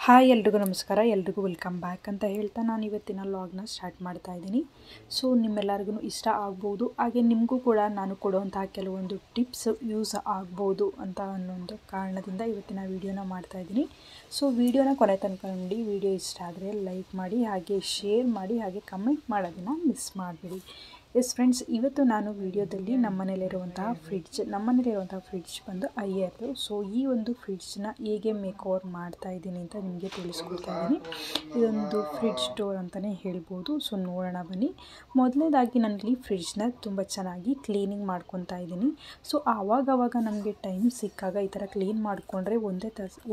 Hi ಎಲ್ರಿಗೂ ನಮಸ್ಕಾರ, ಎಲ್ರಿಗೂ ವೆಲ್ಕಮ್ ಬ್ಯಾಕ್ ಅಂತ ಹೇಳ್ತಾ ನಾನು ಇವತ್ತಿನ ವ್ಲಾಗ್ನ ಸ್ಟಾರ್ಟ್ ಮಾಡ್ತಾ ಇದ್ದೀನಿ. ಸೊ ನಿಮ್ಮೆಲ್ಲರಿಗೂ ಇಷ್ಟ ಆಗ್ಬೋದು, ಹಾಗೆ ನಿಮಗೂ ಕೂಡ ನಾನು ಕೊಡುವಂತಹ ಕೆಲವೊಂದು ಟಿಪ್ಸ್ ಯೂಸ್ ಆಗ್ಬೋದು ಅಂತ ಅನ್ನೋ ಕಾರಣದಿಂದ ಇವತ್ತಿನ ವೀಡಿಯೋನ ಮಾಡ್ತಾ ಇದ್ದೀನಿ. ಸೊ ವಿಡಿಯೋನ ಕೊನೆ ತನಕ ನೋಡಿ. ವಿಡಿಯೋ ಇಷ್ಟ ಆದರೆ ಲೈಕ್ ಮಾಡಿ, ಹಾಗೆ ಶೇರ್ ಮಾಡಿ, ಹಾಗೆ ಕಮೆಂಟ್ ಮಾಡೋದನ್ನು ಮಿಸ್ ಮಾಡಬೇಡಿ. ಎಸ್ ಫ್ರೆಂಡ್ಸ್, ಇವತ್ತು ನಾನು ವಿಡಿಯೋದಲ್ಲಿ ನಮ್ಮನೇಲಿರುವಂತಹ ಫ್ರಿಡ್ಜ್ ಬಂದು ಐಯರ್ದು. ಸೊ ಈ ಒಂದು ಫ್ರಿಡ್ಜ್ನ ಹೇಗೆ ಮೇಕ್ ಓವರ್ ಮಾಡ್ತಾ ಇದ್ದೀನಿ ಅಂತ ನಿಮಗೆ ತಿಳಿಸ್ಕೊಡ್ತಾ ಇದ್ದೀನಿ. ಇದೊಂದು ಫ್ರಿಡ್ಜ್ ಸ್ಟೋರ್ ಅಂತಲೇ ಹೇಳ್ಬೋದು. ಸೊ ನೋಡೋಣ ಬನ್ನಿ. ಮೊದಲನೇದಾಗಿ ನಾನಿಲ್ಲಿ ಫ್ರಿಡ್ಜ್ನ ತುಂಬ ಚೆನ್ನಾಗಿ ಕ್ಲೀನಿಂಗ್ ಮಾಡ್ಕೊತಾ ಇದ್ದೀನಿ. ಸೊ ಆವಾಗವಾಗ ನಮಗೆ ಟೈಮ್ ಸಿಕ್ಕಾಗ ಈ ಥರ ಕ್ಲೀನ್ ಮಾಡಿಕೊಂಡ್ರೆ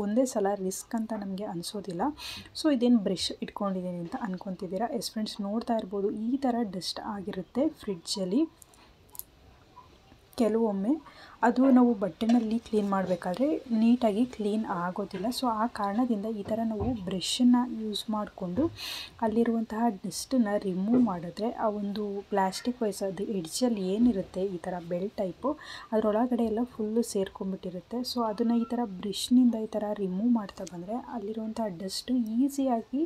ಒಂದೇ ಸಲ ರಿಸ್ಕ್ ಅಂತ ನಮಗೆ ಅನಿಸೋದಿಲ್ಲ. ಸೊ ಇದೇನು ಬ್ರಷ್ ಇಟ್ಕೊಂಡಿದ್ದೀನಿ ಅಂತ ಅನ್ಕೊತಿದ್ದೀರಾ. ಎಸ್ ಫ್ರೆಂಡ್ಸ್, ನೋಡ್ತಾ ಇರ್ಬೋದು ಈ ಥರ ಡಸ್ಟ್ ಆಗಿರುತ್ತೆ ಫ್ರಿಡ್ಜಲ್ಲಿ. ಕೆಲವೊಮ್ಮೆ ಅದು ನಾವು ಬಟ್ಟೆನಲ್ಲಿ ಕ್ಲೀನ್ ಮಾಡಬೇಕಾದ್ರೆ ನೀಟಾಗಿ ಕ್ಲೀನ್ ಆಗೋದಿಲ್ಲ. ಸೊ ಆ ಕಾರಣದಿಂದ ಈ ಥರ ನಾವು ಬ್ರಷನ್ನು ಯೂಸ್ ಮಾಡಿಕೊಂಡು ಅಲ್ಲಿರುವಂತಹ ಡಸ್ಟನ್ನು ರಿಮೂವ್ ಮಾಡಿದ್ರೆ ಆ ಒಂದು ಪ್ಲಾಸ್ಟಿಕ್ ವೈಸ್ ಅದು ಎಡ್ಜಲ್ಲಿ ಏನಿರುತ್ತೆ ಈ ಥರ ಬೆಲ್ ಟೈಪು ಅದರೊಳಗಡೆ ಎಲ್ಲ ಫುಲ್ಲು ಸೇರ್ಕೊಂಡ್ಬಿಟ್ಟಿರುತ್ತೆ. ಸೊ ಅದನ್ನು ಈ ಥರ ಬ್ರಷ್ನಿಂದ ಈ ಥರ ರಿಮೂವ್ ಮಾಡ್ತಾ ಬಂದರೆ ಅಲ್ಲಿರುವಂಥ ಡಸ್ಟು ಈಸಿಯಾಗಿ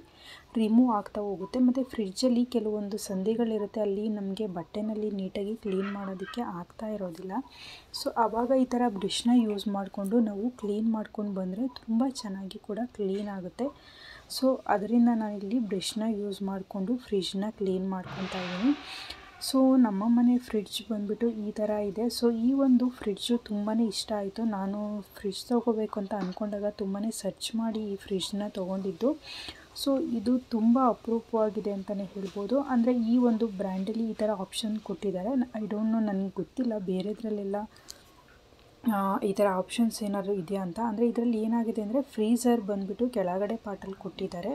ರಿಮೂವ್ ಆಗ್ತಾ ಹೋಗುತ್ತೆ. ಮತ್ತು ಫ್ರಿಡ್ಜಲ್ಲಿ ಕೆಲವೊಂದು ಸಂಧಿಗಳಿರುತ್ತೆ, ಅಲ್ಲಿ ನಮಗೆ ಬಟ್ಟೆನಲ್ಲಿ ನೀಟಾಗಿ ಕ್ಲೀನ್ ಮಾಡೋದಕ್ಕೆ ಆಗ್ತಾ ಇರೋದಿಲ್ಲ. ಸೊ ಆವಾಗ ಈ ಥರ ಬ್ರಷ್ನ ಯೂಸ್ ಮಾಡಿಕೊಂಡು ನಾವು ಕ್ಲೀನ್ ಮಾಡ್ಕೊಂಡು ಬಂದರೆ ತುಂಬ ಚೆನ್ನಾಗಿ ಕೂಡ ಕ್ಲೀನ್ ಆಗುತ್ತೆ. ಸೊ ಅದರಿಂದ ನಾನಿಲ್ಲಿ ಬ್ರಷ್ನ ಯೂಸ್ ಮಾಡಿಕೊಂಡು ಫ್ರಿಡ್ಜ್ನ ಕ್ಲೀನ್ ಮಾಡ್ಕೊತಾ ಇದ್ದೀನಿ. ಸೊ ನಮ್ಮ ಮನೆ ಫ್ರಿಡ್ಜ್ ಬಂದುಬಿಟ್ಟು ಈ ಥರ ಇದೆ. ಸೊ ಈ ಒಂದು ಫ್ರಿಡ್ಜು ತುಂಬಾ ಇಷ್ಟ ಆಯಿತು. ನಾನು ಫ್ರಿಡ್ಜ್ ತೊಗೋಬೇಕು ಅಂತ ಅಂದ್ಕೊಂಡಾಗ ತುಂಬಾ ಸರ್ಚ್ ಮಾಡಿ ಈ ಫ್ರಿಡ್ಜ್ನ ತೊಗೊಂಡಿದ್ದು. ಸೊ ಇದು ತುಂಬ ಅಪರೂಪವಾಗಿದೆ ಅಂತಲೇ ಹೇಳ್ಬೋದು. ಅಂದರೆ ಈ ಒಂದು ಬ್ರ್ಯಾಂಡಲ್ಲಿ ಈ ಥರ ಆಪ್ಷನ್ ಕೊಟ್ಟಿದ್ದಾರೆ. ಐ ಡೋಂಟ್ ನೋ, ನನಗೆ ಗೊತ್ತಿಲ್ಲ ಬೇರೆದ್ರಲ್ಲೆಲ್ಲ ಈ ಥರ ಆಪ್ಷನ್ಸ್ ಏನಾದರೂ ಇದೆಯಾ ಅಂತ. ಅಂದರೆ ಇದರಲ್ಲಿ ಏನಾಗಿದೆ ಅಂದರೆ ಫ್ರೀಝರ್ ಬಂದುಬಿಟ್ಟು ಕೆಳಗಡೆ ಪಾರ್ಟಲ್ಲಿ ಕೊಟ್ಟಿದ್ದಾರೆ.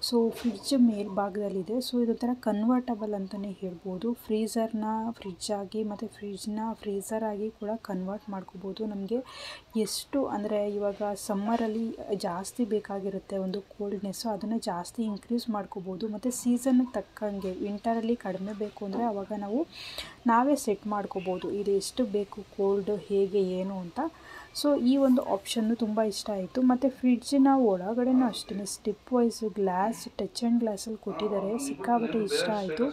ಸೊ ಫ್ರಿಡ್ಜ್ ಮೇಲ್ಭಾಗದಲ್ಲಿದೆ. ಸೊ ಇದೊಂಥರ ಕನ್ವರ್ಟಬಲ್ ಅಂತಲೇ ಹೇಳ್ಬೋದು. ಫ್ರೀಝರ್ನ ಫ್ರಿಡ್ಜ್ ಆಗಿ ಮತ್ತು ಫ್ರಿಡ್ಜ್ನ ಫ್ರೀಝರ್ ಆಗಿ ಕೂಡ ಕನ್ವರ್ಟ್ ಮಾಡ್ಕೋಬೋದು. ನಮಗೆ ಎಷ್ಟು ಅಂದರೆ ಇವಾಗ ಸಮ್ಮರಲ್ಲಿ ಜಾಸ್ತಿ ಬೇಕಾಗಿರುತ್ತೆ ಒಂದು ಕೋಲ್ಡ್ನೆಸ್ಸು, ಅದನ್ನು ಜಾಸ್ತಿ ಇನ್ಕ್ರೀಸ್ ಮಾಡ್ಕೋಬೋದು. ಮತ್ತು ಸೀಸನ್ಗೆ ತಕ್ಕಂಗೆ ವಿಂಟರಲ್ಲಿ ಕಡಿಮೆ ಬೇಕು ಅಂದರೆ ಆವಾಗ ನಾವೇ ಸೆಟ್ ಮಾಡ್ಕೋಬೋದು ಇದು ಎಷ್ಟು ಬೇಕು ಕೋಲ್ಡ್ ಹೇಗೆ ಏನು ಅಂತ. ಸೊ ಈ ಒಂದು ಆಪ್ಷನ್ನು ತುಂಬ ಇಷ್ಟ ಆಯಿತು. ಮತ್ತು ಫ್ರಿಡ್ಜಿನ ಒಳಗಡೆನೂ ಅಷ್ಟೇ ಸ್ಟಿಪ್ ವೈಸ್ ಗ್ಲಾಸ್ ಟಚ್ ಆ್ಯಂಡ್ ಗ್ಲಾಸಲ್ಲಿ ಕೊಟ್ಟಿದ್ದಾರೆ. ಸಿಕ್ಕಾಬಟ್ಟೆ ಇಷ್ಟ ಆಯಿತು.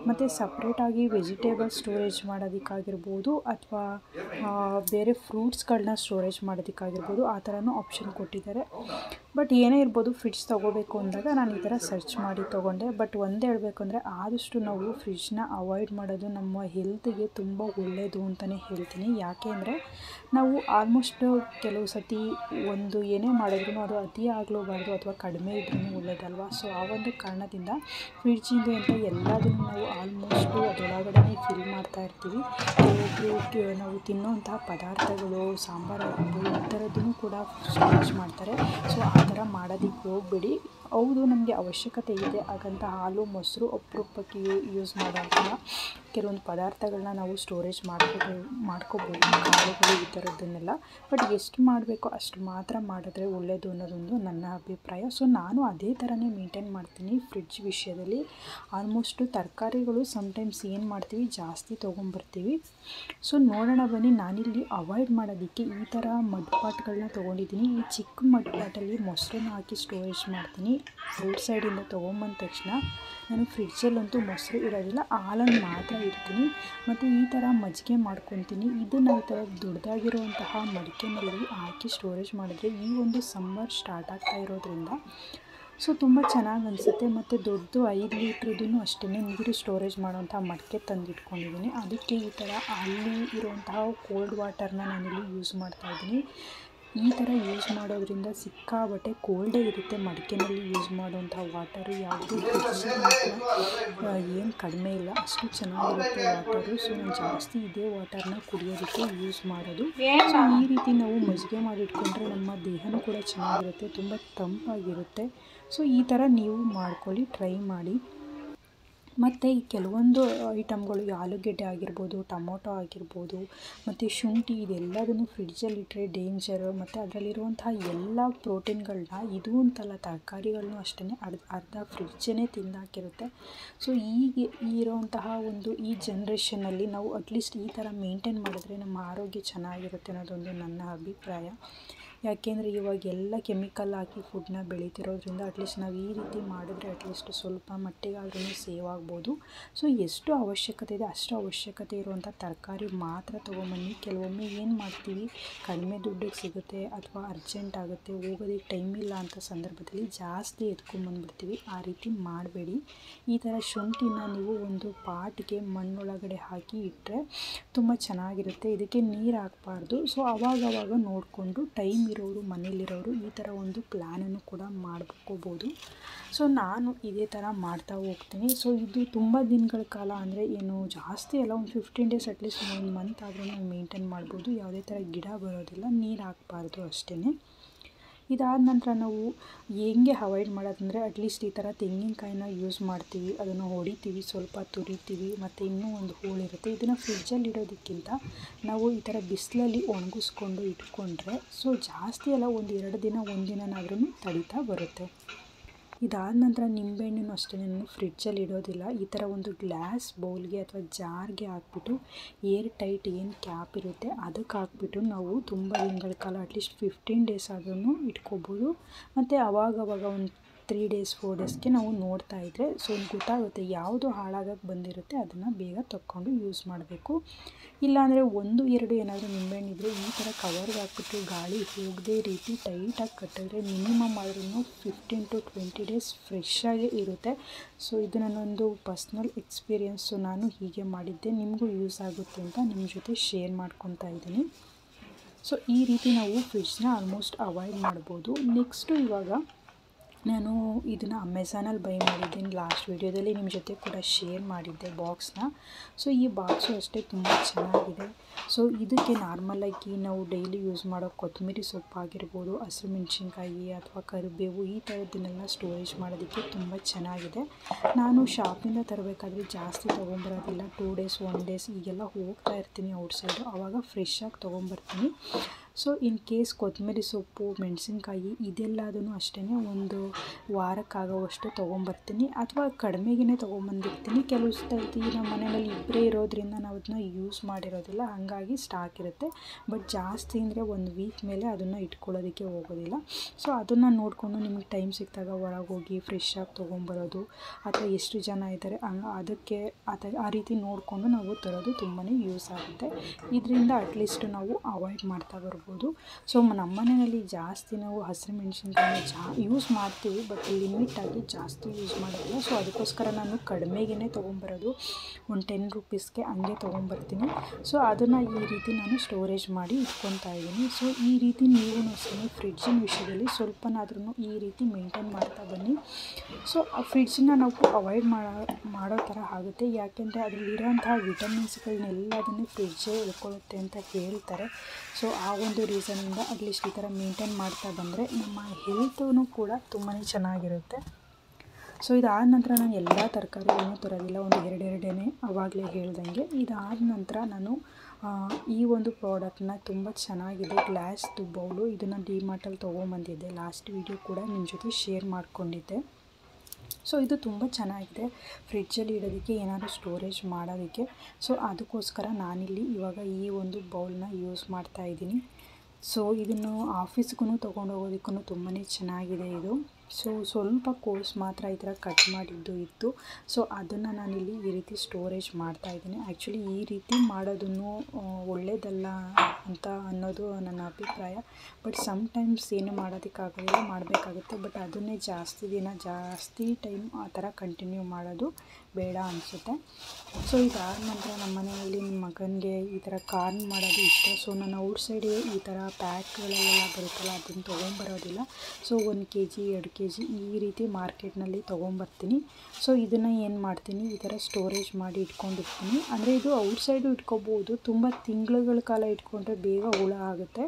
ಮತ್ತು ಸಪ್ರೇಟಾಗಿ ವೆಜಿಟೇಬಲ್ ಸ್ಟೋರೇಜ್ ಮಾಡೋದಕ್ಕಾಗಿರ್ಬೋದು ಅಥವಾ ಬೇರೆ ಫ್ರೂಟ್ಸ್ಗಳನ್ನ ಸ್ಟೋರೇಜ್ ಮಾಡೋದಕ್ಕಾಗಿರ್ಬೋದು ಆ ಥರನೂ ಆಪ್ಷನ್ ಕೊಟ್ಟಿದ್ದಾರೆ. ಬಟ್ ಏನೇ ಇರ್ಬೋದು, ಫ್ರಿಡ್ಜ್ ತೊಗೋಬೇಕು ಅಂದಾಗ ನಾನು ಈ ಥರ ಸರ್ಚ್ ಮಾಡಿ ತೊಗೊಂಡೆ. ಬಟ್ ಒಂದು ಹೇಳಬೇಕು ಅಂದರೆ ಆದಷ್ಟು ನಾವು ಫ್ರಿಡ್ಜ್ನ ಅವಾಯ್ಡ್ ಮಾಡೋದು ನಮ್ಮ ಹೆಲ್ತಿಗೆ ತುಂಬ ಒಳ್ಳೆಯದು ಅಂತಲೇ ಹೇಳ್ತೀನಿ. ಯಾಕೆ ಅಂದರೆ ನಾವು ಆಲ್ಮೋಸ್ಟ್ ಕೆಲವು ಸತಿ ಒಂದು ಏನೇ ಮಾಡಿದ್ರೂ ಅದು ಅತಿ ಆಗಲೂಬಾರ್ದು ಅಥವಾ ಕಡಿಮೆ ಇದ್ರೂ ಒಳ್ಳೆಯದಲ್ವ. ಸೊ ಆ ಒಂದು ಕಾರಣದಿಂದ ಫ್ರಿಡ್ಜಿಂದ ಅಂತ ಎಲ್ಲದನ್ನು ನಾವು ಆಲ್ಮೋಸ್ಟು ಅದರೊಳಗಡೆ ಫಿಲ್ ಮಾಡ್ತಾ ಇರ್ತೀವಿ. ಕೆಲವೊಬ್ಬರು ನಾವು ತಿನ್ನೋಂತಹ ಪದಾರ್ಥಗಳು ಸಾಂಬಾರು ಆಗಿರ್ಬೋದು ಈ ಥರದ್ದನ್ನು ಕೂಡ ಸ್ಟೋರೇಜ್ ಮಾಡ್ತಾರೆ. ಸೊ ಆ ಥರ ಮಾಡೋದಕ್ಕೆ ಹೋಗ್ಬೇಡಿ. ಹೌದು, ನಮಗೆ ಅವಶ್ಯಕತೆ ಇದೆ, ಹಾಗಂತ ಹಾಲು ಮೊಸರು ಅಪರೂಪಕ್ಕೆ ಯೂಸ್ ಮಾಡುವಂತಹ ಕೆಲವೊಂದು ಪದಾರ್ಥಗಳನ್ನ ನಾವು ಸ್ಟೋರೇಜ್ ಮಾಡ್ಕೋಬೋದು, ಕಾಳುಗಳು ಈ ಥರದ್ದನ್ನೆಲ್ಲ. ಬಟ್ ಎಷ್ಟು ಮಾಡಬೇಕೋ ಅಷ್ಟು ಮಾತ್ರ ಮಾಡಿದ್ರೆ ಒಳ್ಳೆಯದು ಅನ್ನೋದೊಂದು ನನ್ನ ಅಭಿಪ್ರಾಯ. ಸೊ ನಾನು ಅದೇ ಥರನೇ ಮೇಂಟೈನ್ ಮಾಡ್ತೀನಿ ಫ್ರಿಡ್ಜ್ ವಿಷಯದಲ್ಲಿ. ಆಲ್ಮೋಸ್ಟು ತರಕಾರಿಗಳು ಸಮ್ಟೈಮ್ಸ್ ಏನು ಮಾಡ್ತೀವಿ ಜಾಸ್ತಿ ತೊಗೊಂಬರ್ತೀವಿ. ಸೊ ನೋಡೋಣ ಬನ್ನಿ. ನಾನಿಲ್ಲಿ ಅವಾಯ್ಡ್ ಮಾಡೋದಕ್ಕೆ ಈ ಥರ ಮಡ್ ಪಾಟ್ಗಳನ್ನ ತೊಗೊಂಡಿದ್ದೀನಿ. ಈ ಚಿಕ್ಕ ಮಡ್ ಪಾಟಲ್ಲಿ ಮೊಸರನ್ನ ಹಾಕಿ ಸ್ಟೋರೇಜ್ ಮಾಡ್ತೀನಿ. ರೋಡ್ ಸೈಡಿಂದ ತೊಗೊಂಬಂದ ತಕ್ಷಣ ನಾನು ಫ್ರಿಡ್ಜಲ್ಲಂತೂ ಮೊಸರು ಇರೋದಿಲ್ಲ, ಹಾಲನ್ನು ಮಾತ್ರ ಇಡ್ತೀನಿ. ಮತ್ತು ಈ ಥರ ಮಜ್ಜಿಗೆ ಮಾಡ್ಕೊತೀನಿ. ಇದನ್ನು ಈ ಥರ ದೊಡ್ಡದಾಗಿರುವಂತಹ ಮಡಿಕೆನಲ್ಲಿ ಹಾಕಿ ಸ್ಟೋರೇಜ್ ಮಾಡಿದ್ರೆ ಈ ಒಂದು ಸಮ್ಮರ್ ಸ್ಟಾರ್ಟ್ ಆಗ್ತಾ ಇರೋದ್ರಿಂದ ಸೊ ತುಂಬ ಚೆನ್ನಾಗಿ ಅನಿಸುತ್ತೆ. ಮತ್ತು ದೊಡ್ಡದು 5 ಲೀಟ್ರದ್ದು ಅಷ್ಟೇ ನೀರು ಸ್ಟೋರೇಜ್ ಮಾಡೋವಂಥ ಮಡಿಕೆ ತಂದಿಟ್ಕೊಂಡಿದ್ದೀನಿ. ಅದಕ್ಕೆ ಈ ಥರ ಅಲ್ಲಿ ಇರುವಂತಹ ಕೋಲ್ಡ್ ವಾಟರ್ನ ನಾನಿಲ್ಲಿ ಯೂಸ್ ಮಾಡ್ತಾಯಿದ್ದೀನಿ. ಈ ಥರ ಯೂಸ್ ಮಾಡೋದ್ರಿಂದ ಸಿಕ್ಕಾಬಟ್ಟೆ ಕೋಲ್ಡೇ ಇರುತ್ತೆ. ಮಡಿಕೆನಲ್ಲಿ ಯೂಸ್ ಮಾಡುವಂಥ ವಾಟರು ಯಾವುದೂ ಏನು ಕಡಿಮೆ ಇಲ್ಲ, ಅಷ್ಟು ಚೆನ್ನಾಗಿರುತ್ತೆ ವಾಟರು. ಸೊ ನಾನು ಜಾಸ್ತಿ ಇದೇ ವಾಟರ್ನ ಕುಡಿಯೋದಕ್ಕೆ ಯೂಸ್ ಮಾಡೋದು. ಸೊ ಈ ರೀತಿ ನಾವು ಮಜ್ಜಿಗೆ ಮಾಡಿಟ್ಕೊಂಡ್ರೆ ನಮ್ಮ ದೇಹನೂ ಕೂಡ ಚೆನ್ನಾಗಿರುತ್ತೆ, ತುಂಬ ತಂಪಾಗಿರುತ್ತೆ. ಸೊ ಈ ಥರ ನೀವು ಮಾಡ್ಕೊಳ್ಳಿ, ಟ್ರೈ ಮಾಡಿ. ಮತ್ತು ಈ ಕೆಲವೊಂದು ಐಟಮ್ಗಳು ಆಲೂಗೆಡ್ಡೆ ಆಗಿರ್ಬೋದು, ಟೊಮೊಟೊ ಆಗಿರ್ಬೋದು ಮತ್ತು ಶುಂಠಿ ಇದೆಲ್ಲದನ್ನು ಫ್ರಿಡ್ಜಲ್ಲಿಟ್ಟರೆ ಡೇಂಜರು. ಮತ್ತು ಅದರಲ್ಲಿರುವಂತಹ ಎಲ್ಲ ಪ್ರೋಟೀನ್ಗಳನ್ನ ಇದು ಅಂತಲ್ಲ ತರಕಾರಿಗಳನ್ನೂ ಅಷ್ಟೇ ಅರ್ಧ ಫ್ರಿಡ್ಜೇ ತಿಂದಾಕಿರುತ್ತೆ. ಸೊ ಈಗ ಇರೋವಂತಹ ಈ ಜನ್ರೇಷನಲ್ಲಿ ನಾವು ಅಟ್ಲೀಸ್ಟ್ ಈ ಥರ ಮೇಂಟೈನ್ ಮಾಡಿದ್ರೆ ನಮ್ಮ ಆರೋಗ್ಯ ಚೆನ್ನಾಗಿರುತ್ತೆ ಅನ್ನೋದೊಂದು ನನ್ನ ಅಭಿಪ್ರಾಯ. ಯಾಕೆಂದರೆ ಇವಾಗ ಎಲ್ಲ ಕೆಮಿಕಲ್ ಹಾಕಿ ಫುಡ್ನ ಬೆಳೀತಿರೋದ್ರಿಂದ ಅಟ್ಲೀಸ್ಟ್ ನಾವು ಈ ರೀತಿ ಮಾಡಿದ್ರೆ ಅಟ್ಲೀಸ್ಟ್ ಸ್ವಲ್ಪ ಮಟ್ಟಿಗಾದ್ರೂ ಸೇವ್ ಆಗ್ಬೋದು. ಸೊ ಎಷ್ಟು ಅವಶ್ಯಕತೆ ಇದೆ ಅಷ್ಟು ಅವಶ್ಯಕತೆ ಇರುವಂಥ ತರಕಾರಿ ಮಾತ್ರ ತೊಗೊಂಬನ್ನಿ. ಕೆಲವೊಮ್ಮೆ ಏನು ಮಾಡ್ತೀವಿ, ಕಡಿಮೆ ದುಡ್ಡಿಗೆ ಸಿಗುತ್ತೆ ಅಥವಾ ಅರ್ಜೆಂಟ್ ಆಗುತ್ತೆ, ಹೋಗೋದಕ್ಕೆ ಟೈಮ್ ಇಲ್ಲ ಅಂತ ಸಂದರ್ಭದಲ್ಲಿ ಜಾಸ್ತಿ ಎತ್ಕೊಂಡ್ಬಂದ್ಬಿಡ್ತೀವಿ. ಆ ರೀತಿ ಮಾಡಬೇಡಿ. ಈ ಥರ ಶುಂಠಿನ ನೀವು ಒಂದು ಪಾಟ್ಗೆ ಮಣ್ಣೊಳಗಡೆ ಹಾಕಿ ಇಟ್ಟರೆ ತುಂಬ ಚೆನ್ನಾಗಿರುತ್ತೆ. ಇದಕ್ಕೆ ನೀರು ಹಾಕಬಾರ್ದು. ಸೊ ಆವಾಗವಾಗ ನೋಡಿಕೊಂಡು ಟೈಮ್ ಇರೋರು, ಮನೇಲಿರೋರು ಈ ಥರ ಒಂದು ಪ್ಲ್ಯಾನನ್ನು ಕೂಡ ಮಾಡ್ಕೋಬೋದು. ಸೊ ನಾನು ಇದೇ ಥರ ಮಾಡ್ತಾ ಹೋಗ್ತೀನಿ. ಸೊ ಇದು ತುಂಬ ದಿನಗಳ ಕಾಲ ಅಂದರೆ ಏನು ಜಾಸ್ತಿ ಅಲ್ಲ, ಒಂದು 15 ಡೇಸ್ ಅಟ್ಲೀಸ್ಟ್ 1 ಮಂತ್ ಆದರೂ ನಾವು ಮೇಂಟೈನ್ ಮಾಡ್ಬೋದು. ಯಾವುದೇ ಥರ ಗಿಡ ಬರೋದಿಲ್ಲ, ನೀರು ಹಾಕಬಾರ್ದು ಅಷ್ಟೇ. ಇದಾದ ನಂತರ ನಾವು ಹೆಂಗೆ ಅವಾಯ್ಡ್ ಮಾಡೋದಂದರೆ ಅಟ್ಲೀಸ್ಟ್ ಈ ಥರ ತೆಂಗಿನಕಾಯಿನ ಯೂಸ್ ಮಾಡ್ತೀವಿ, ಅದನ್ನು ಹೊಡಿತೀವಿ, ಸ್ವಲ್ಪ ತುರಿತೀವಿ, ಮತ್ತು ಇನ್ನೂ ಒಂದು ಹೋಳಿರುತ್ತೆ. ಇದನ್ನು ಫ್ರಿಡ್ಜಲ್ಲಿ ಇಡೋದಕ್ಕಿಂತ ನಾವು ಈ ಥರ ಬಿಸಿಲಲ್ಲಿ ಒಣಗಿಸ್ಕೊಂಡು ಇಟ್ಕೊಂಡ್ರೆ ಸೊ ಜಾಸ್ತಿ ಅಲ್ಲ, ಒಂದು 2 ದಿನ 1 ದಿನನಾದ್ರೂ ತಡೀತಾ ಬರುತ್ತೆ. ಇದಾದ ನಂತರ ನಿಂಬೆಹಣ್ಣು ಅಷ್ಟೇ ನಾನು ಫ್ರಿಡ್ಜಲ್ಲಿ ಇಡೋದಿಲ್ಲ. ಈ ಥರ ಒಂದು ಗ್ಲಾಸ್ ಬೌಲ್ಗೆ ಅಥವಾ ಜಾರ್ಗೆ ಹಾಕ್ಬಿಟ್ಟು ಏರ್ ಟೈಟ್ ಏನು ಕ್ಯಾಪ್ ಇರುತ್ತೆ ಅದಕ್ಕೆ ಹಾಕ್ಬಿಟ್ಟು ನಾವು ತುಂಬ ದಿನಗಳ ಕಾಲ ಅಟ್ಲೀಸ್ಟ್ 15 ಡೇಸ್ ಆದ್ರೂ ಇಟ್ಕೋಬೋದು. ಮತ್ತು ಅವಾಗವಾಗ ಒಂದು 3 ಡೇಸ್ 4 ಡೇಸ್ಗೆ ನಾವು ನೋಡ್ತಾ ಇದ್ದರೆ ಸೊ ಗೊತ್ತಾಗುತ್ತೆ ಯಾವುದು ಹಾಳಾಗಕ್ಕೆ ಬಂದಿರುತ್ತೆ, ಅದನ್ನು ಬೇಗ ತಗೊಂಡು ಯೂಸ್ ಮಾಡಬೇಕು. ಇಲ್ಲಾಂದರೆ 1-2 ಏನಾದರೂ ನಿಂಬೆಹಣ್ಣು ಇದ್ದರೆ ಈ ಥರ ಕವರ್ಗೆ ಹಾಕ್ಬಿಟ್ಟು ಗಾಳಿ ಹೋಗದೇ ರೀತಿ ಟೈಟಾಗಿ ಕಟ್ಟಿದ್ರೆ ಮಿನಿಮಮ್ ಆದ್ರೂ 15 to 20 ಡೇಸ್ ಫ್ರೆಶ್ಶಾಗೇ ಇರುತ್ತೆ. ಸೊ ಇದು ನನ್ನೊಂದು ಪರ್ಸ್ನಲ್ ಎಕ್ಸ್ಪೀರಿಯೆನ್ಸು. ನಾನು ಹೀಗೆ ಮಾಡಿದ್ದೆ, ನಿಮಗೂ ಯೂಸ್ ಆಗುತ್ತೆ ಅಂತ ನಿಮ್ಮ ಜೊತೆ ಶೇರ್ ಮಾಡ್ಕೊತಾ ಇದ್ದೀನಿ. ಸೊ ಈ ರೀತಿ ನಾವು ಫ್ರಿಡ್ಜ್ನ ಆಲ್ಮೋಸ್ಟ್ ಅವಾಯ್ಡ್ ಮಾಡ್ಬೋದು. ನೆಕ್ಸ್ಟು ಇವಾಗ ನಾನು ಇದನ್ನು ಅಮೆಝಾನಲ್ಲಿ ಬೈ ಮಾಡಿದ್ದೀನಿ. ಲಾಸ್ಟ್ ವೀಡಿಯೋದಲ್ಲಿ ನಿಮ್ಮ ಜೊತೆ ಕೂಡ ಶೇರ್ ಮಾಡಿದ್ದೆ ಬಾಕ್ಸ್ನ. ಸೊ ಈ ಬಾಕ್ಸು ಅಷ್ಟೇ ತುಂಬ ಚೆನ್ನಾಗಿದೆ. ಸೊ ಇದಕ್ಕೆ ನಾರ್ಮಲಾಗಿ ನಾವು ಡೈಲಿ ಯೂಸ್ ಮಾಡೋ ಕೊತ್ತಂಬರಿ ಸೊಪ್ಪು ಆಗಿರ್ಬೋದು, ಹಸಿಮೆಣ್ಸಿನ್ಕಾಯಿ ಅಥವಾ ಕರಿಬೇವು ಈ ಥರದ್ದನ್ನೆಲ್ಲ ಸ್ಟೋರೇಜ್ ಮಾಡೋದಕ್ಕೆ ತುಂಬ ಚೆನ್ನಾಗಿದೆ. ನಾನು ಶಾಪಿಂದ ತರಬೇಕಾದ್ರೆ ಜಾಸ್ತಿ ತೊಗೊಂಬರೋದಿಲ್ಲ. 2 ಡೇಸ್ 1 ಡೇಸ್ ಈಗೆಲ್ಲ ಹೋಗ್ತಾ ಇರ್ತೀನಿ ಔಟ್ಸೈಡು, ಆವಾಗ ಫ್ರೆಶ್ಶಾಗಿ ತೊಗೊಂಬರ್ತೀನಿ. ಸೊ ಇನ್ ಕೇಸ್ ಕೊತ್ತಂಬರಿ ಸೊಪ್ಪು, ಮೆಣಸಿನ್ಕಾಯಿ ಇದೆಲ್ಲದೂ ಅಷ್ಟೇ ಒಂದು ವಾರಕ್ಕಾಗೋವಷ್ಟು ತೊಗೊಂಬರ್ತೀನಿ ಅಥವಾ ಕಡಿಮೆಗೇ ತೊಗೊಂಬಂದಿರ್ತೀನಿ. ಕೆಲವು ಸರ್ತಿ ನಮ್ಮ ಮನೆಯಲ್ಲಿ ಇಬ್ಬರೇ ಇರೋದ್ರಿಂದ ನಾವು ಅದನ್ನ ಯೂಸ್ ಮಾಡಿರೋದಿಲ್ಲ, ಹಾಗಾಗಿ ಸ್ಟಾಕ್ ಇರುತ್ತೆ. ಬಟ್ ಜಾಸ್ತಿ ಅಂದರೆ 1 ವೀಕ್ ಮೇಲೆ ಅದನ್ನು ಇಟ್ಕೊಳ್ಳೋದಕ್ಕೆ ಹೋಗೋದಿಲ್ಲ. ಸೊ ಅದನ್ನು ನೋಡಿಕೊಂಡು ನಿಮಗೆ ಟೈಮ್ ಸಿಕ್ಕಿದಾಗ ಹೊರಗೆ ಹೋಗಿ ಫ್ರೆಶ್ಶಾಗಿ ತೊಗೊಂಬರೋದು ಅಥವಾ ಎಷ್ಟು ಜನ ಇದ್ದಾರೆ ಅದಕ್ಕೆ ಆ ರೀತಿ ನೋಡಿಕೊಂಡು ನಾವು ತರೋದು ತುಂಬಾ ಯೂಸ್ ಆಗುತ್ತೆ. ಇದರಿಂದ ಅಟ್ಲೀಸ್ಟ್ ನಾವು ಅವಾಯ್ಡ್ ಮಾಡ್ತಾ ಬರ್ಬೋದು. ಸೊ ನಮ್ಮ ಮನೆಯಲ್ಲಿ ಜಾಸ್ತಿ ನಾವು ಹಸಿಮೆಣ್ಸಿನ್ಕಾಯಿ ಯೂಸ್ ಮಾಡ್ತೀವಿ, ಬಟ್ ಲಿಮಿಟಾಗಿ ಜಾಸ್ತಿ ಯೂಸ್ ಮಾಡೋದಿಲ್ಲ. ಸೊ ಅದಕ್ಕೋಸ್ಕರ ನಾನು ಕಡಿಮೆಗೇ ತೊಗೊಂಬರೋದು, ಒಂದು 10 ರೂಪೀಸ್ಗೆ ಹಂಗೆ ತೊಗೊಂಬರ್ತೀನಿ. ಸೊ ಅದನ್ನು ಈ ರೀತಿ ನಾನು ಸ್ಟೋರೇಜ್ ಮಾಡಿ ಇಟ್ಕೊತಾ ಇದ್ದೀನಿ. ಸೊ ಈ ರೀತಿ ನೀವು ಅಷ್ಟೇ ಫ್ರಿಡ್ಜಿನ ವಿಷಯದಲ್ಲಿ ಸ್ವಲ್ಪನಾದ್ರೂ ಈ ರೀತಿ ಮೇಂಟೈನ್ ಮಾಡ್ತಾ ಬನ್ನಿ. ಸೊ ಆ ಫ್ರಿಡ್ಜನ್ನ ನಾವು ಅವಾಯ್ಡ್ ಮಾಡೋ ಥರ ಆಗುತ್ತೆ. ಯಾಕೆಂದರೆ ಅದರಲ್ಲಿರೋಂತಹ ವಿಟಮಿನ್ಸ್ಗಳನ್ನೆಲ್ಲದನ್ನೇ ಫ್ರಿಡ್ಜೇ ಎಳ್ಕೊಳ್ಳುತ್ತೆ ಅಂತ ಹೇಳ್ತಾರೆ. ಸೊ ಆ ಒಂದು ರೀಸನಿಂದ ಅಟ್ಲೀಸ್ಟ್ ಈ ಥರ ಮೇಂಟೈನ್ ಮಾಡ್ತಾ ಬಂದರೆ ನಮ್ಮ ಹೆಲ್ತೂ ಕೂಡ ತುಂಬಾ ಚೆನ್ನಾಗಿರುತ್ತೆ. ಸೊ ಇದಾದ ನಂತರ ನಾನು ಎಲ್ಲ ತರಕಾರಿಗಳನ್ನೂ ತರೋದಿಲ್ಲ, ಒಂದು 2 ಆವಾಗಲೇ ಹೇಳ್ದಂಗೆ. ಇದಾದ ನಂತರ ನಾನು ಈ ಒಂದು ಪ್ರಾಡಕ್ಟ್ನ ತುಂಬ ಚೆನ್ನಾಗಿದೆ, ಗ್ಲಾಸ್ದು ಬೌಲು. ಇದನ್ನು ಡಿಮಾರ್ಟಲ್ಲಿ ತೊಗೊಂಬಂದಿದ್ದೆ, ಲಾಸ್ಟ್ ವೀಡಿಯೋ ಕೂಡ ನಿಮ್ಮ ಜೊತೆ ಶೇರ್ ಮಾಡ್ಕೊಂಡಿದ್ದೆ. ಸೊ ಇದು ತುಂಬ ಚೆನ್ನಾಗಿದೆ ಫ್ರಿಡ್ಜಲ್ಲಿ ಇಡೋದಕ್ಕೆ, ಏನಾದರೂ ಸ್ಟೋರೇಜ್ ಮಾಡೋದಕ್ಕೆ. ಸೊ ಅದಕ್ಕೋಸ್ಕರ ನಾನಿಲ್ಲಿ ಇವಾಗ ಈ ಒಂದು ಬೌಲ್ನ ಯೂಸ್ ಮಾಡ್ತಾಯಿದ್ದೀನಿ. ಸೊ ಇದನ್ನು ಆಫೀಸ್ಗೂ ತೊಗೊಂಡೋಗೋದಕ್ಕೂ ತುಂಬಾ ಚೆನ್ನಾಗಿದೆ ಇದು. ಸೊ ಸ್ವಲ್ಪ ಕೋರ್ಸ್ ಮಾತ್ರ ಈ ಥರ ಕಟ್ ಮಾಡಿದ್ದು ಇತ್ತು. ಸೊ ಅದನ್ನು ನಾನಿಲ್ಲಿ ಈ ರೀತಿ ಸ್ಟೋರೇಜ್ ಮಾಡ್ತಾಯಿದ್ದೀನಿ. ಆ್ಯಕ್ಚುಲಿ ಈ ರೀತಿ ಮಾಡೋದನ್ನು ಒಳ್ಳೆಯದಲ್ಲ ಅಂತ ಅನ್ನೋದು ನನ್ನ ಅಭಿಪ್ರಾಯ. ಬಟ್ ಸಮ್ಟೈಮ್ಸ್ ಏನು ಮಾಡೋದಕ್ಕಾಗೋದಿಲ್ಲ, ಮಾಡಬೇಕಾಗುತ್ತೆ. ಬಟ್ ಅದನ್ನೇ ಜಾಸ್ತಿ ಟೈಮ್ ಆ ಥರ ಕಂಟಿನ್ಯೂ ಮಾಡೋದು ಬೇಡ ಅನಿಸುತ್ತೆ. ಸೊ ಇದಾದ ನಂತರ ನಮ್ಮ ಮನೆಯಲ್ಲಿ ನಿಮ್ಮ ಮಗನಿಗೆ ಈ ಥರ ಕಾರ್ನ್ ಮಾಡೋದು ಇಷ್ಟ. ಸೊ ನಾನು ಔಟ್ಸೈಡ್ ಈ ಥರ ಪ್ಯಾಕ್ಗಳೆಲ್ಲ ಬರುತ್ತಲ್ಲ ಅದನ್ನು ತೊಗೊಂಬರೋದಿಲ್ಲ. ಸೊ 1 kg 2 kg ಈ ರೀತಿ ಮಾರ್ಕೆಟ್ನಲ್ಲಿ ತೊಗೊಂಬರ್ತೀನಿ. ಸೊ ಇದನ್ನು ಏನು ಮಾಡ್ತೀನಿ, ಈ ಥರ ಸ್ಟೋರೇಜ್ ಮಾಡಿ ಇಟ್ಕೊಂಡಿರ್ತೀನಿ. ಅಂದರೆ ಇದು ಔಟ್ಸೈಡು ಇಟ್ಕೋಬೋದು, ತುಂಬ ತಿಂಗಳುಗಳ ಕಾಲ ಇಟ್ಕೊಂಡ್ರೆ ಬೇಗ ಹುಳ ಆಗುತ್ತೆ.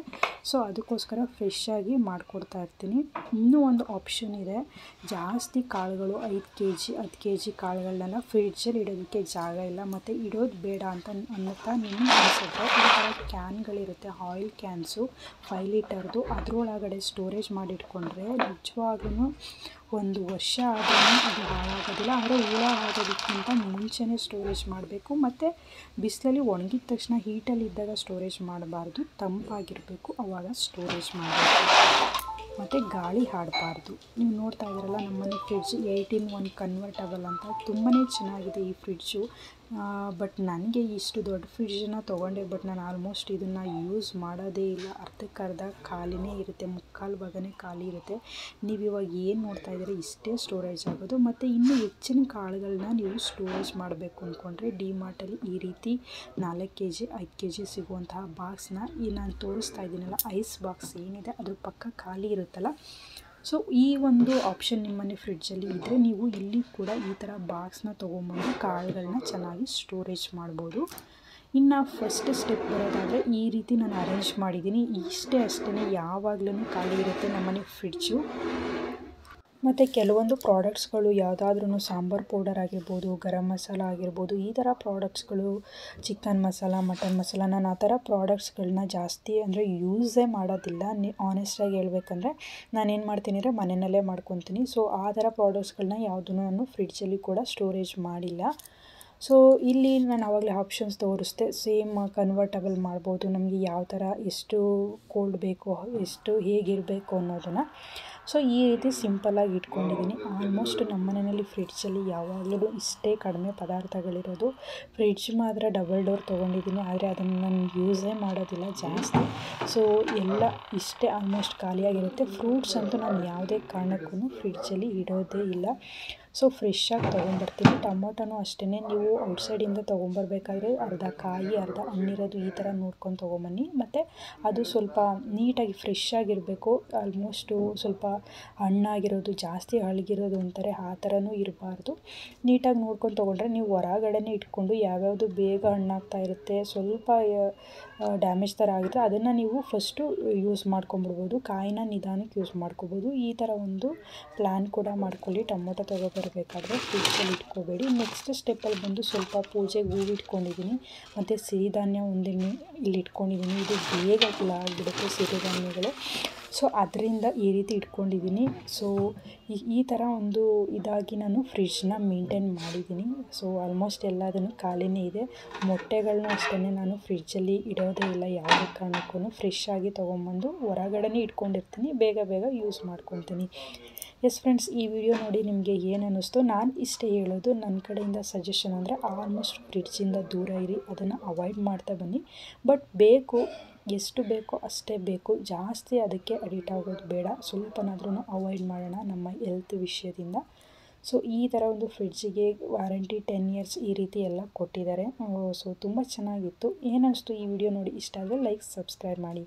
ಸೊ ಅದಕ್ಕೋಸ್ಕರ ಫ್ರೆಶ್ಶಾಗಿ ಮಾಡಿಕೊಡ್ತಾ ಇರ್ತೀನಿ. ಇನ್ನೂ ಒಂದು ಆಪ್ಷನ್ ಇದೆ, ಜಾಸ್ತಿ ಕಾಳುಗಳು 5 kg 10 kg ಕಾಳುಗಳನ್ನೆಲ್ಲ ಫ್ರಿಡ್ಜಲ್ಲಿ ಇಡೋದಕ್ಕೆ ಜಾಗ ಇಲ್ಲ ಮತ್ತು ಇಡೋದು ಬೇಡ ಅಂತ ಅನ್ನುತ್ತಾ ನಿಮಗೆ ಅನಿಸಿದ್ರೆ ಈ ಥರ ಕ್ಯಾನ್ಗಳಿರುತ್ತೆ, ಆಯಿಲ್ ಕ್ಯಾನ್ಸು 5 ಲೀಟರ್ದು, ಅದರೊಳಗಡೆ ಸ್ಟೋರೇಜ್ ಮಾಡಿಟ್ಕೊಂಡ್ರೆ ನಿಜವಾಗ್ಲೂ ಆದ್ರೂ 1 ವರ್ಷ ಆದ್ರೂ ಅದು ಹಾಳಾಗೋದಿಲ್ಲ. ಆದರೆ ಹುಳ ಆಗೋದಕ್ಕಿಂತ ಮುಂಚೆನೇ ಸ್ಟೋರೇಜ್ ಮಾಡಬೇಕು. ಮತ್ತು ಬಿಸಿಲಲ್ಲಿ ಒಣಗಿದ ತಕ್ಷಣ ಹೀಟಲ್ಲಿದ್ದಾಗ ಸ್ಟೋರೇಜ್ ಮಾಡಬಾರ್ದು, ತಂಪಾಗಿರಬೇಕು, ಆವಾಗ ಸ್ಟೋರೇಜ್ ಮಾಡಬೇಕು. ಮತ್ತು ಗಾಳಿ ಆಡಬಾರ್ದು. ನೀವು ನೋಡ್ತಾ ಇದ್ದೀರಲ್ಲ ನಮ್ಮನೆ ಫ್ರಿಡ್ಜ್ 18:1 ಕನ್ವರ್ಟಬಲ್ ಅಂತ ತುಂಬಾ ಚೆನ್ನಾಗಿದೆ ಈ ಫ್ರಿಡ್ಜು. ಬಟ್ ನನಗೆ ಇಷ್ಟು ದೊಡ್ಡ ಫ್ರಿಡ್ಜನ್ನು ತೊಗೊಂಡೆ, ಬಟ್ ನಾನು ಆಲ್ಮೋಸ್ಟ್ ಇದನ್ನು ಯೂಸ್ ಮಾಡೋದೇ ಇಲ್ಲ. ಅರ್ಧಕ್ಕರ್ಧ ಖಾಲಿನೇ ಇರುತ್ತೆ, ಮುಕ್ಕಾಲು ಭಾಗನೇ ಖಾಲಿ ಇರುತ್ತೆ. ನೀವು ಇವಾಗ ಏನು ನೋಡ್ತಾ ಇದ್ದೀರಿ ಇಷ್ಟೇ ಸ್ಟೋರೇಜ್ ಆಗೋದು. ಮತ್ತು ಇನ್ನೂ ಹೆಚ್ಚಿನ ಕಾಳುಗಳನ್ನ ನೀವು ಸ್ಟೋರೇಜ್ ಮಾಡಬೇಕು ಅಂದ್ಕೊಂಡ್ರೆ ಡಿಮಾರ್ಟಲ್ಲಿ ಈ ರೀತಿ 4 kg 5 kg ಸಿಗುವಂತಹ ಬಾಕ್ಸ್ನ ಈ ನಾನು ತೋರಿಸ್ತಾ ಇದ್ದೀನಲ್ಲ ಐಸ್ ಬಾಕ್ಸ್ ಏನಿದೆ ಅದ್ರ ಪಕ್ಕ ಖಾಲಿ ಇರುತ್ತಲ್ಲ, ಸೊ ಈ ಒಂದು ಆಪ್ಷನ್ ನಿಮ್ಮನೆ ಫ್ರಿಡ್ಜಲ್ಲಿ ಇದ್ದರೆ ನೀವು ಇಲ್ಲಿ ಕೂಡ ಈ ಥರ ಬಾಕ್ಸ್ನ ತೊಗೊಂಬಂದು ಕಾಳುಗಳನ್ನ ಚೆನ್ನಾಗಿ ಸ್ಟೋರೇಜ್ ಮಾಡ್ಬೋದು. ಇನ್ನು ಫಸ್ಟ್ ಸ್ಟೆಪ್ ಬರೋದಾದರೆ ಈ ರೀತಿ ನಾನು ಅರೇಂಜ್ ಮಾಡಿದ್ದೀನಿ. ಅಷ್ಟೇ ಯಾವಾಗಲೂ ಖಾಲಿ ಇರುತ್ತೆ ನಮ್ಮನೆ ಫ್ರಿಡ್ಜು. ಮತ್ತು ಕೆಲವೊಂದು ಪ್ರಾಡಕ್ಟ್ಸ್ಗಳು ಯಾವುದಾದ್ರೂ ಸಾಂಬಾರು ಪೌಡರ್ ಆಗಿರ್ಬೋದು, ಗರಂ ಮಸಾಲ ಆಗಿರ್ಬೋದು, ಈ ಥರ ಪ್ರಾಡಕ್ಟ್ಸ್ಗಳು, ಚಿಕನ್ ಮಸಾಲ, ಮಟನ್ ಮಸಾಲ, ನಾನು ಆ ಥರ ಪ್ರಾಡಕ್ಟ್ಸ್ಗಳನ್ನ ಜಾಸ್ತಿ ಅಂದರೆ ಯೂಸೇ ಮಾಡೋದಿಲ್ಲ. ಆನೆಸ್ಟಾಗಿ ಹೇಳ್ಬೇಕಂದ್ರೆ ನಾನೇನು ಮಾಡ್ತೀನಿ ಅಂದರೆ ಮನೆಯಲ್ಲೇ ಮಾಡ್ಕೊತೀನಿ. ಸೊ ಆ ಥರ ಪ್ರಾಡಕ್ಟ್ಸ್ಗಳನ್ನ ಯಾವುದೂ ನಾನು ಫ್ರಿಡ್ಜಲ್ಲಿ ಕೂಡ ಸ್ಟೋರೇಜ್ ಮಾಡಿಲ್ಲ. ಸೊ ಇಲ್ಲಿ ನಾನು ಆವಾಗಲೇ ಆಪ್ಷನ್ಸ್ ತೋರಿಸ್ದೆ, ಸೇಮ್ ಕನ್ವರ್ಟಬಲ್ ಮಾಡ್ಬೋದು, ನಮಗೆ ಯಾವ ಥರ ಎಷ್ಟು ಕೋಲ್ಡ್ ಬೇಕು, ಎಷ್ಟು ಹೇಗಿರಬೇಕು ಅನ್ನೋದನ್ನು. ಸೊ ಈ ರೀತಿ ಸಿಂಪಲ್ಲಾಗಿ ಇಟ್ಕೊಂಡಿದ್ದೀನಿ. ಆಲ್ಮೋಸ್ಟ್ ನಮ್ಮ ಮನೆಯಲ್ಲಿ ಫ್ರಿಡ್ಜಲ್ಲಿ ಯಾವಾಗಲೂ ಇಷ್ಟೇ ಕಡಿಮೆ ಪದಾರ್ಥಗಳಿರೋದು. ಫ್ರಿಡ್ಜ್ ಮಾತ್ರ ಡಬಲ್ ಡೋರ್ ತೊಗೊಂಡಿದ್ದೀನಿ, ಆದರೆ ಅದನ್ನು ನಾನು ಯೂಸೇ ಮಾಡೋದಿಲ್ಲ ಜಾಸ್ತಿ. ಸೊ ಎಲ್ಲ ಇಷ್ಟೇ ಆಲ್ಮೋಸ್ಟ್ ಖಾಲಿಯಾಗಿರುತ್ತೆ. ಫ್ರೂಟ್ಸ್ ಅಂತೂ ನಾನು ಯಾವುದೇ ಕಾರಣಕ್ಕೂ ಫ್ರಿಡ್ಜಲ್ಲಿ ಇಡೋದೇ ಇಲ್ಲ. ಸೊ ಫ್ರೆಶ್ಶಾಗಿ ತೊಗೊಂಬರ್ತೀನಿ. ಟೊಮೊಟೊನೂ ಅಷ್ಟೇ, ನೀವು ಔಟ್ಸೈಡಿಂದ ತೊಗೊಂಬರ್ಬೇಕಾದ್ರೆ ಅರ್ಧ ಕಾಯಿ ಅರ್ಧ ಹಣ್ಣಿರೋದು ಈ ಥರ ನೋಡ್ಕೊಂಡು ತೊಗೊಂಬನ್ನಿ. ಮತ್ತು ಅದು ಸ್ವಲ್ಪ ನೀಟಾಗಿ ಫ್ರೆಶ್ಶಾಗಿರಬೇಕು. ಆಲ್ಮೋಸ್ಟು ಸ್ವಲ್ಪ ಹಣ್ಣಾಗಿರೋದು, ಜಾಸ್ತಿ ಹಳಗಿರೋದು ಅಂತಾರೆ, ಆ ಥರನೂ ಇರಬಾರ್ದು. ನೀಟಾಗಿ ನೋಡ್ಕೊಂಡು ತೊಗೊಂಡ್ರೆ ನೀವು ಹೊರಗಡೆನೇ ಇಟ್ಕೊಂಡು ಯಾವ್ಯಾವುದು ಬೇಗ ಹಣ್ಣಾಗ್ತಾ ಇರುತ್ತೆ, ಸ್ವಲ್ಪ ಡ್ಯಾಮೇಜ್ ಥರ ಆಗುತ್ತೆ, ಅದನ್ನು ನೀವು ಫಸ್ಟು ಯೂಸ್ ಮಾಡ್ಕೊಂಬಿಡ್ಬೋದು. ಕಾಯಿನ ನಿಧಾನಕ್ಕೆ ಯೂಸ್ ಮಾಡ್ಕೊಬೋದು. ಈ ಥರ ಒಂದು ಪ್ಲ್ಯಾನ್ ಕೂಡ ಮಾಡ್ಕೊಳ್ಳಿ. ಟೊಮೊಟೊ ತೊಗೊಬರ್ಬೇಕಾದ್ರೆ ಫ್ರಿಡ್ಜಲ್ಲಿ ಇಟ್ಕೋಬೇಡಿ. ನೆಕ್ಸ್ಟ್ ಸ್ಟೆಪ್ಪಲ್ಲಿ ಬಂದು ಸ್ವಲ್ಪ ಪೂಜೆಗೆ ಹೂವು ಇಟ್ಕೊಂಡಿದ್ದೀನಿ, ಮತ್ತು ಸಿರಿಧಾನ್ಯ ಒಂದಿನ್ನು ಇಲ್ಲಿ ಇಟ್ಕೊಂಡಿದ್ದೀನಿ. ಇದು ಬೇಗ ಆಗಿಬಿಡುತ್ತೆ ಸಿರಿಧಾನ್ಯಗಳು. ಸೊ ಅದರಿಂದ ಈ ರೀತಿ ಇಟ್ಕೊಂಡಿದ್ದೀನಿ. ಸೊ ಈ ಥರ ಒಂದು ಇದಾಗಿ ನಾನು ಫ್ರಿಡ್ಜ್ನ ಮೇಂಟೈನ್ ಮಾಡಿದ್ದೀನಿ. ಸೊ ಆಲ್ಮೋಸ್ಟ್ ಎಲ್ಲದನ್ನು ಖಾಲಿನೇ ಇದೆ. ಮೊಟ್ಟೆಗಳನ್ನೂ ಅಷ್ಟೇ ನಾನು ಫ್ರಿಡ್ಜಲ್ಲಿ ಇಡೋದೇ ಇಲ್ಲ ಯಾವುದೇ ಕಾರಣಕ್ಕೂ. ಫ್ರೆಶ್ಶಾಗಿ ತೊಗೊಂಬಂದು ಹೊರಗಡೆನೇ ಇಟ್ಕೊಂಡಿರ್ತೀನಿ, ಬೇಗ ಯೂಸ್ ಮಾಡ್ಕೊತೀನಿ. ಎಸ್ ಫ್ರೆಂಡ್ಸ್, ಈ ವಿಡಿಯೋ ನೋಡಿ ನಿಮಗೆ ಏನು ಅನ್ನಿಸ್ತು? ನಾನು ಇಷ್ಟೇ ಹೇಳೋದು, ನನ್ನ ಕಡೆಯಿಂದ ಸಜೆಷನ್ ಅಂದರೆ ಆಲ್ಮೋಸ್ಟ್ ಫ್ರಿಡ್ಜಿಂದ ದೂರ ಇರಿ, ಅದನ್ನು ಅವಾಯ್ಡ್ ಮಾಡ್ತಾ ಬನ್ನಿ. ಬಟ್ ಬೇಕು, ಎಷ್ಟು ಬೇಕೋ ಅಷ್ಟೇ ಬೇಕು, ಜಾಸ್ತಿ ಅದಕ್ಕೆ ಅಡಿಕ್ಟ್ ಆಗೋದು ಬೇಡ. ಸ್ವಲ್ಪನಾದ್ರೂ ಅವಾಯ್ಡ್ ಮಾಡೋಣ ನಮ್ಮ ಹೆಲ್ತ್ ವಿಷಯದಿಂದ. ಸೊ ಈ ಥರ ಒಂದು ಫ್ರಿಡ್ಜಿಗೆ ವಾರಂಟಿ 10 years ಈ ರೀತಿ ಎಲ್ಲ ಕೊಟ್ಟಿದ್ದಾರೆ. ಸೊ ತುಂಬ ಚೆನ್ನಾಗಿತ್ತು. ಏನಿಸ್ತು ಈ ವಿಡಿಯೋ ನೋಡಿ? ಇಷ್ಟ ಆದರೆ ಲೈಕ್, ಸಬ್ಸ್ಕ್ರೈಬ್ ಮಾಡಿ.